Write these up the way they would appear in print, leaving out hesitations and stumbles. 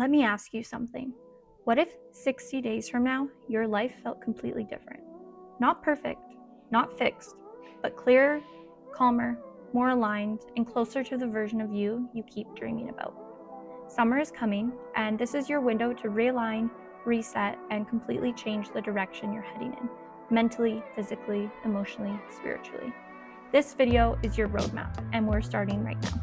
Let me ask you something. What if 60 days from now, your life felt completely different? Not perfect, not fixed, but clearer, calmer, more aligned, and closer to the version of you keep dreaming about. Summer is coming, and this is your window to realign, reset, and completely change the direction you're heading in, mentally, physically, emotionally, spiritually. This video is your roadmap, and we're starting right now.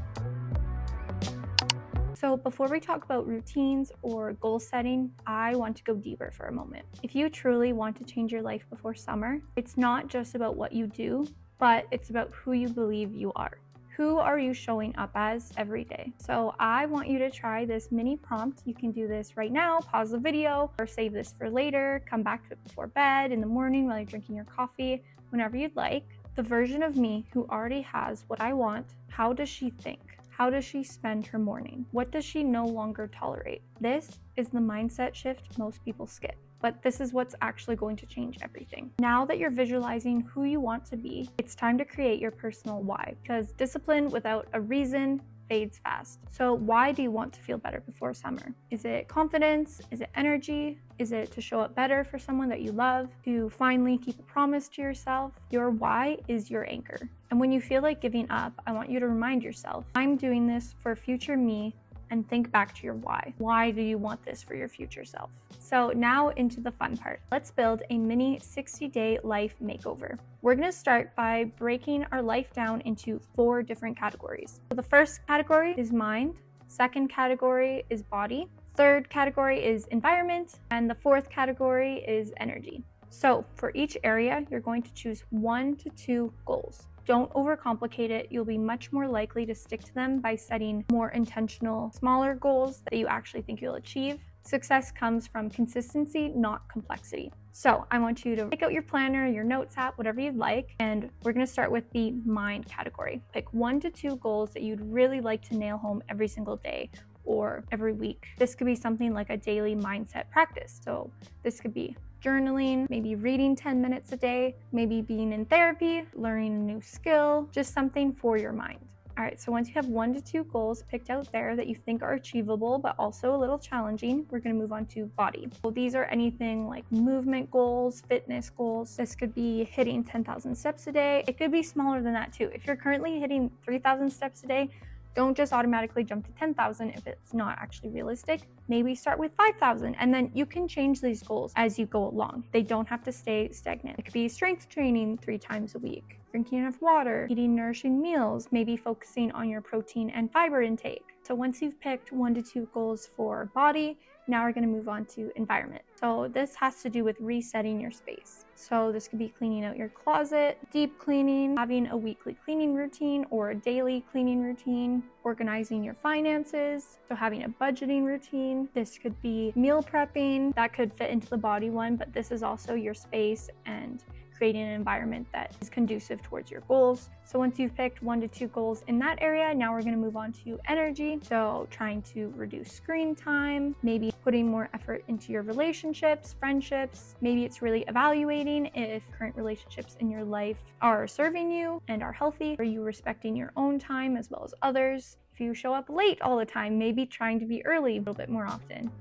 So before we talk about routines or goal setting, I want to go deeper for a moment. If you truly want to change your life before summer, it's not just about what you do, but it's about who you believe you are. Who are you showing up as every day? So I want you to try this mini prompt. You can do this right now, pause the video, or save this for later, come back to it before bed, in the morning while you're drinking your coffee, whenever you'd like. The version of me who already has what I want, how does she think? How does she spend her morning? What does she no longer tolerate? This is the mindset shift most people skip, but this is what's actually going to change everything. Now that you're visualizing who you want to be, it's time to create your personal why, because discipline without a reason fades fast. So why do you want to feel better before summer? Is it confidence? Is it energy? Is it to show up better for someone that you love? To finally keep a promise to yourself? Your why is your anchor. And when you feel like giving up, I want you to remind yourself, I'm doing this for future me, and think back to your why. Why do you want this for your future self? So now into the fun part. Let's build a mini 60-day life makeover. We're gonna start by breaking our life down into 4 different categories. So the first category is mind, second category is body, third category is environment, and the fourth category is energy. So for each area, you're going to choose 1 to 2 goals. Don't overcomplicate it. You'll be much more likely to stick to them by setting more intentional, smaller goals that you actually think you'll achieve. Success comes from consistency, not complexity. So I want you to take out your planner, your notes app, whatever you'd like, and we're gonna start with the mind category. Pick 1 to 2 goals that you'd really like to nail home every single day or every week. This could be something like a daily mindset practice. So this could be journaling, maybe reading 10 minutes a day, maybe being in therapy, learning a new skill, just something for your mind. All right, so once you have 1 to 2 goals picked out there that you think are achievable, but also a little challenging, we're gonna move on to body. So these are anything like movement goals, fitness goals. This could be hitting 10,000 steps a day. It could be smaller than that too. If you're currently hitting 3,000 steps a day, don't just automatically jump to 10,000 if it's not actually realistic. Maybe start with 5,000 and then you can change these goals as you go along. They don't have to stay stagnant. It could be strength training 3 times a week, drinking enough water, eating nourishing meals, maybe focusing on your protein and fiber intake. So once you've picked 1 to 2 goals for body, now we're gonna move on to environment. So this has to do with resetting your space. So this could be cleaning out your closet, deep cleaning, having a weekly cleaning routine or a daily cleaning routine, organizing your finances, so having a budgeting routine. This could be meal prepping. That could fit into the body one, but this is also your space and creating an environment that is conducive towards your goals. So once you've picked 1 to 2 goals in that area, now we're gonna move on to energy. So trying to reduce screen time, maybe putting more effort into your relationships, friendships. Maybe it's really evaluating if current relationships in your life are serving you and are healthy. Are you respecting your own time as well as others? If you show up late all the time, maybe trying to be early a little bit more often.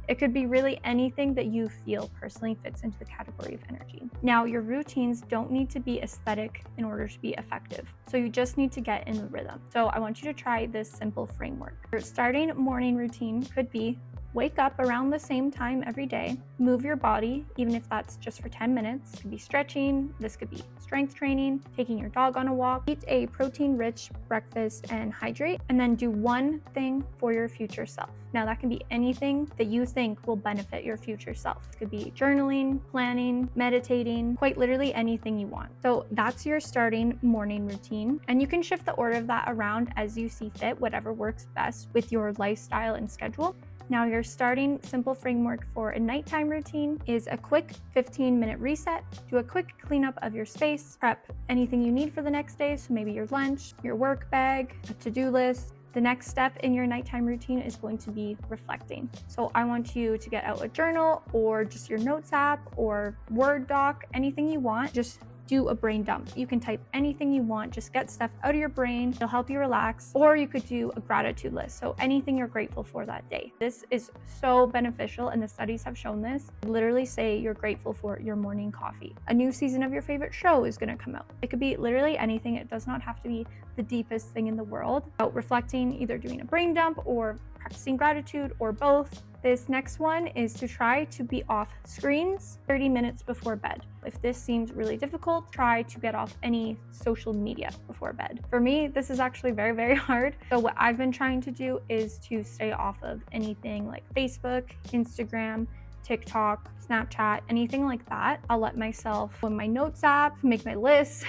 It could be really anything that you feel personally fits into the category of energy. Now, your routines don't need to be aesthetic in order to be effective. So you just need to get in the rhythm. So I want you to try this simple framework. Your starting morning routine could be wake up around the same time every day, move your body, even if that's just for 10 minutes. It could be stretching, this could be strength training, taking your dog on a walk, eat a protein-rich breakfast and hydrate, and then do one thing for your future self. Now that can be anything that you think will benefit your future self. It could be journaling, planning, meditating, quite literally anything you want. So that's your starting morning routine. And you can shift the order of that around as you see fit, whatever works best with your lifestyle and schedule. Now your starting simple framework for a nighttime routine is a quick 15-minute reset, do a quick cleanup of your space, prep anything you need for the next day, so maybe your lunch, your work bag, a to-do list. The next step in your nighttime routine is going to be reflecting. So I want you to get out a journal or just your notes app or Word doc, anything you want. Just do a brain dump. You can type anything you want, just get stuff out of your brain. It'll help you relax. Or you could do a gratitude list. So anything you're grateful for that day. This is so beneficial, and the studies have shown this. Literally say you're grateful for your morning coffee. A new season of your favorite show is going to come out. It could be literally anything. It does not have to be the deepest thing in the world. About reflecting, either doing a brain dump or practicing gratitude or both. This next one is to try to be off screens 30 minutes before bed. If this seems really difficult, try to get off any social media before bed. For me, this is actually very, very hard. So what I've been trying to do is to stay off of anything like Facebook, Instagram, TikTok, Snapchat, anything like that. I'll let myself on my notes app, make my lists,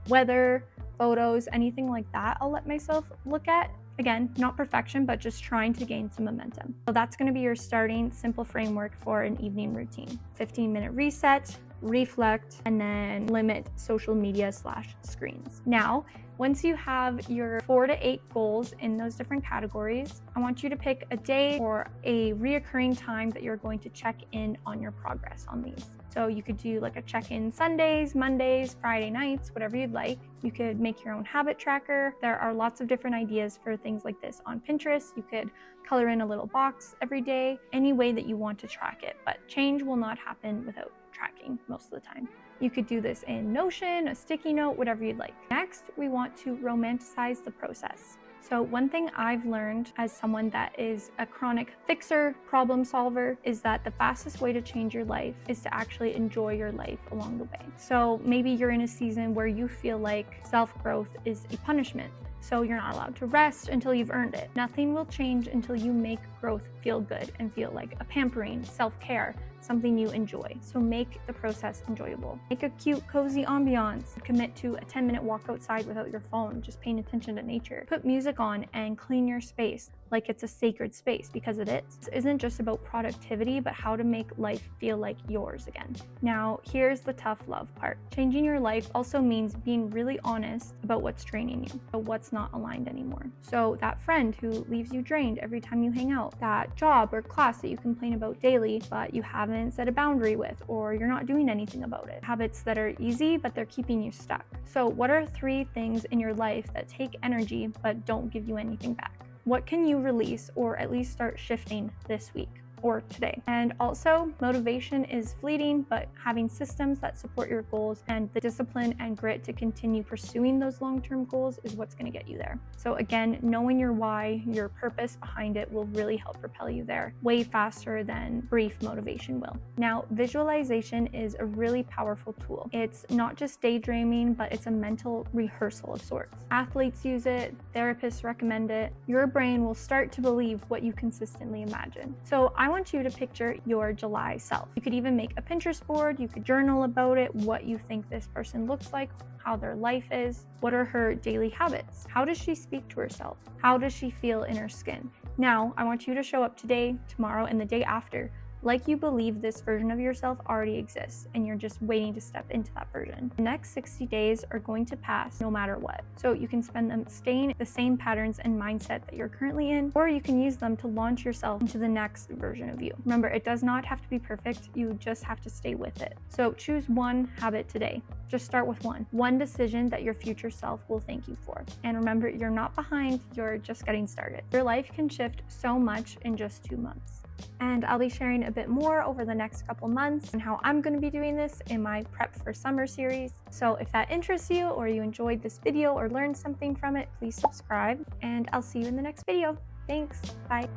weather, photos, anything like that, I'll let myself look at. Again, not perfection, but just trying to gain some momentum. So that's going to be your starting simple framework for an evening routine. 15-minute reset, reflect, and then limit social media / screens. Now, once you have your 4 to 8 goals in those different categories, I want you to pick a day or a reoccurring time that you're going to check in on your progress on these. So you could do like a check-in Sundays, Mondays, Friday nights, whatever you'd like. You could make your own habit tracker. There are lots of different ideas for things like this on Pinterest. You could color in a little box every day, any way that you want to track it, but change will not happen without tracking most of the time. You could do this in Notion, a sticky note, whatever you'd like. Next, we want to romanticize the process. So one thing I've learned as someone that is a chronic fixer, problem solver, is that the fastest way to change your life is to actually enjoy your life along the way. So maybe you're in a season where you feel like self-growth is a punishment. So you're not allowed to rest until you've earned it. Nothing will change until you make growth feel good and feel like a pampering, self-care, something you enjoy. So make the process enjoyable. Make a cute, cozy ambiance. Commit to a 10-minute walk outside without your phone, just paying attention to nature. Put music on and clean your space like it's a sacred space, because it is. This isn't just about productivity, but how to make life feel like yours again. Now, here's the tough love part. Changing your life also means being really honest about what's draining you, about what's not aligned anymore. So that friend who leaves you drained every time you hang out, that job or class that you complain about daily, but you haven't set a boundary with, or you're not doing anything about it. Habits that are easy, but they're keeping you stuck. So what are 3 things in your life that take energy, but don't give you anything back? What can you release or at least start shifting this week or today? And also, motivation is fleeting, but having systems that support your goals and the discipline and grit to continue pursuing those long-term goals is what's going to get you there. So again, knowing your why, your purpose behind it will really help propel you there way faster than brief motivation will. Now, visualization is a really powerful tool. It's not just daydreaming, but it's a mental rehearsal of sorts. Athletes use it, therapists recommend it. Your brain will start to believe what you consistently imagine. So I want you to picture your July self. You could even make a Pinterest board. You could journal about it, what you think this person looks like, how their life is, what are her daily habits, how does she speak to herself, how does she feel in her skin. Now, I want you to show up today, tomorrow, and the day after like you believe this version of yourself already exists and you're just waiting to step into that version. The next 60 days are going to pass no matter what. So you can spend them staying the same patterns and mindset that you're currently in, or you can use them to launch yourself into the next version of you. Remember, it does not have to be perfect. You just have to stay with it. So choose one habit today. Just start with one decision that your future self will thank you for. And remember, you're not behind, you're just getting started. Your life can shift so much in just 2 months. And I'll be sharing a bit more over the next couple months and how I'm going to be doing this in my Prep for Summer series. So if that interests you or you enjoyed this video or learned something from it, please subscribe and I'll see you in the next video. Thanks. Bye.